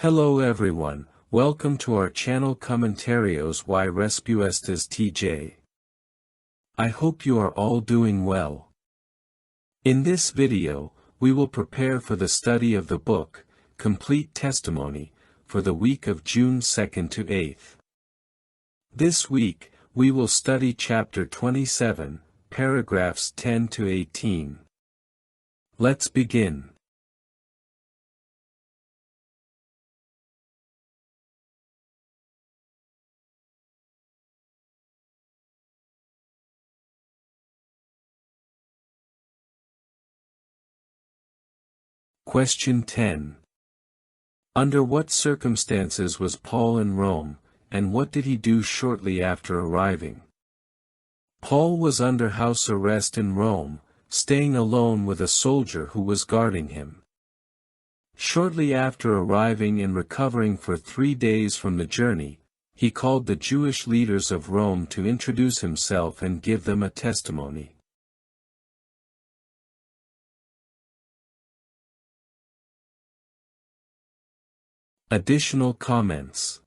Hello everyone, welcome to our channel Comentarios y Respuestas TJ. I hope you are all doing well. In this video, we will prepare for the study of the book, Complete Testimony, for the week of June 2nd to 8th. This week, we will study chapter 27, paragraphs 10 to 18. Let's begin. Question 10. Under what circumstances was Paul in Rome, and what did he do shortly after arriving? Paul was under house arrest in Rome, staying alone with a soldier who was guarding him. Shortly after arriving and recovering for 3 days from the journey, he called the Jewish leaders of Rome to introduce himself and give them a testimony. Additional comments.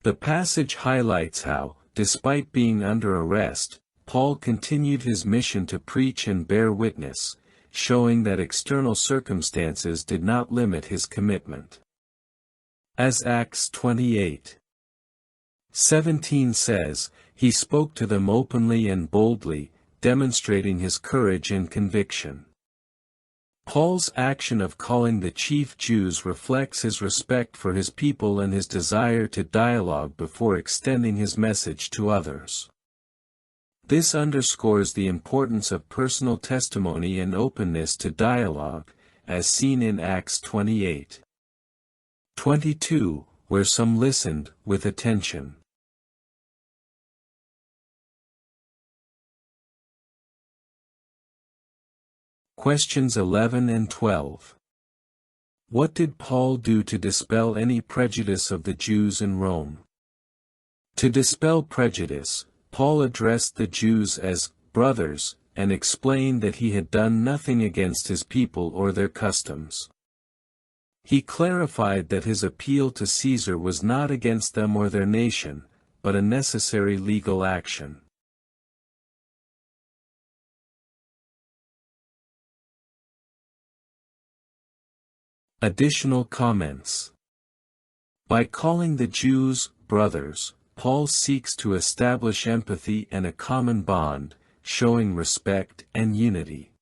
The passage highlights how, despite being under arrest, Paul continued his mission to preach and bear witness, showing that external circumstances did not limit his commitment. As Acts 28:17 says, he spoke to them openly and boldly, demonstrating his courage and conviction. Paul's action of calling the chief Jews reflects his respect for his people and his desire to dialogue before extending his message to others. This underscores the importance of personal testimony and openness to dialogue, as seen in Acts 28:22, where some listened with attention. Questions 11 and 12. What did Paul do to dispel any prejudice of the Jews in Rome? To dispel prejudice, Paul addressed the Jews as brothers, and explained that he had done nothing against his people or their customs. He clarified that his appeal to Caesar was not against them or their nation, but a necessary legal action. Additional comments. By calling the Jews brothers, Paul seeks to establish empathy and a common bond, showing respect and unity.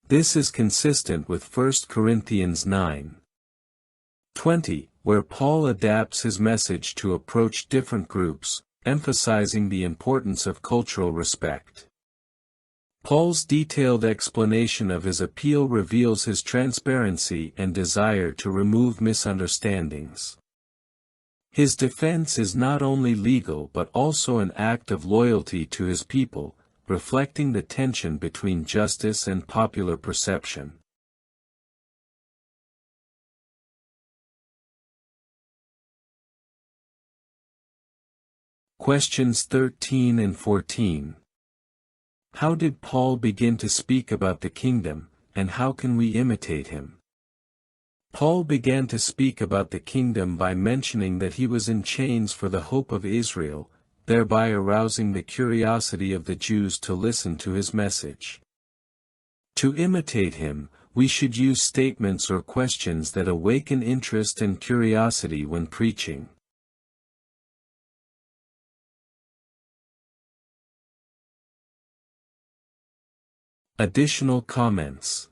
This is consistent with 1 Corinthians 9:20, where Paul adapts his message to approach different groups, emphasizing the importance of cultural respect. Paul's detailed explanation of his appeal reveals his transparency and desire to remove misunderstandings. His defense is not only legal but also an act of loyalty to his people, reflecting the tension between justice and popular perception. Questions 13 and 14. How did Paul begin to speak about the kingdom, and how can we imitate him? Paul began to speak about the kingdom by mentioning that he was in chains for the hope of Israel, thereby arousing the curiosity of the Jews to listen to his message. To imitate him, we should use statements or questions that awaken interest and curiosity when preaching. Additional comments.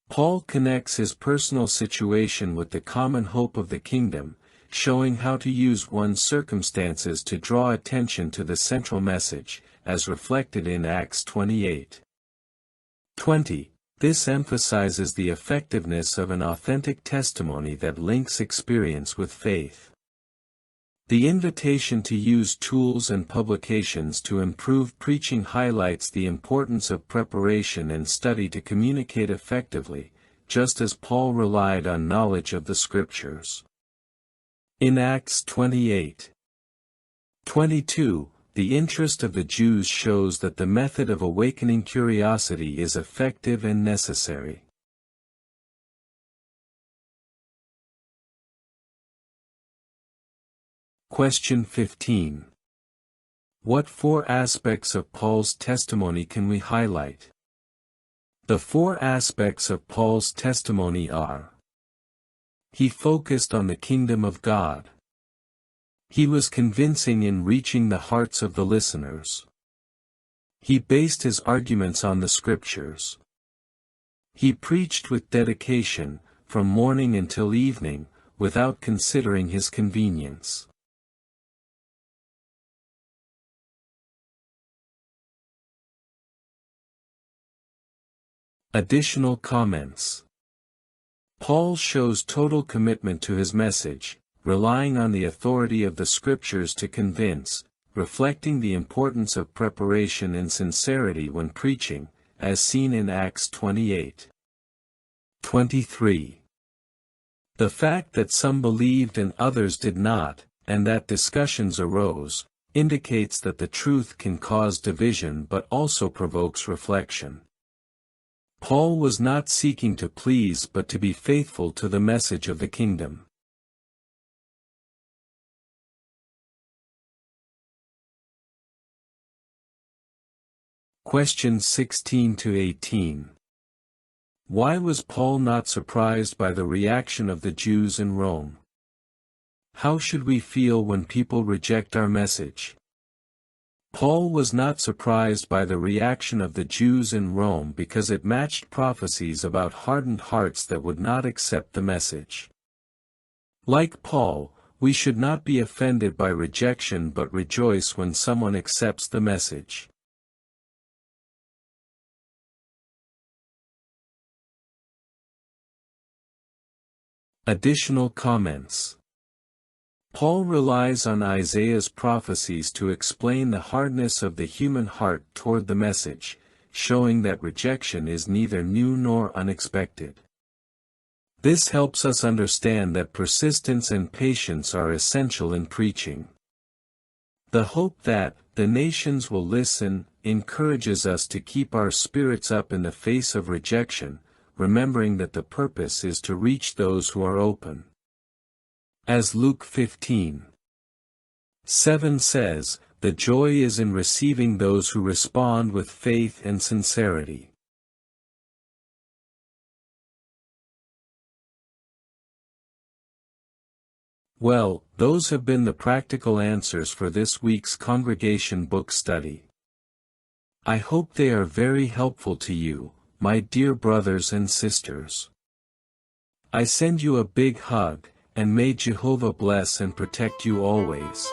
Paul connects his personal situation with the common hope of the kingdom, showing how to use one's circumstances to draw attention to the central message, as reflected in Acts 28:20. This emphasizes the effectiveness of an authentic testimony that links experience with faith. The invitation to use tools and publications to improve preaching highlights the importance of preparation and study to communicate effectively, just as Paul relied on knowledge of the Scriptures. In Acts 28:22, the interest of the Jews shows that the method of awakening curiosity is effective and necessary. Question 15. What four aspects of Paul's testimony can we highlight? The four aspects of Paul's testimony are: he focused on the kingdom of God. He was convincing in reaching the hearts of the listeners. He based his arguments on the scriptures. He preached with dedication, from morning until evening, without considering his convenience. Additional comments. Paul shows total commitment to his message, relying on the authority of the scriptures to convince, reflecting the importance of preparation and sincerity when preaching, as seen in Acts 28:23. The fact that some believed and others did not, and that discussions arose, indicates that the truth can cause division but also provokes reflection. Paul was not seeking to please but to be faithful to the message of the kingdom. Questions 16 to 18. Why was Paul not surprised by the reaction of the Jews in Rome? How should we feel when people reject our message? Paul was not surprised by the reaction of the Jews in Rome because it matched prophecies about hardened hearts that would not accept the message. Like Paul, we should not be offended by rejection but rejoice when someone accepts the message. Additional comments. Paul relies on Isaiah's prophecies to explain the hardness of the human heart toward the message, showing that rejection is neither new nor unexpected. This helps us understand that persistence and patience are essential in preaching. The hope that the nations will listen encourages us to keep our spirits up in the face of rejection, remembering that the purpose is to reach those who are open. As Luke 15:7 says, the joy is in receiving those who respond with faith and sincerity. Well, those have been the practical answers for this week's congregation book study. I hope they are very helpful to you, my dear brothers and sisters. I send you a big hug, and may Jehovah bless and protect you always.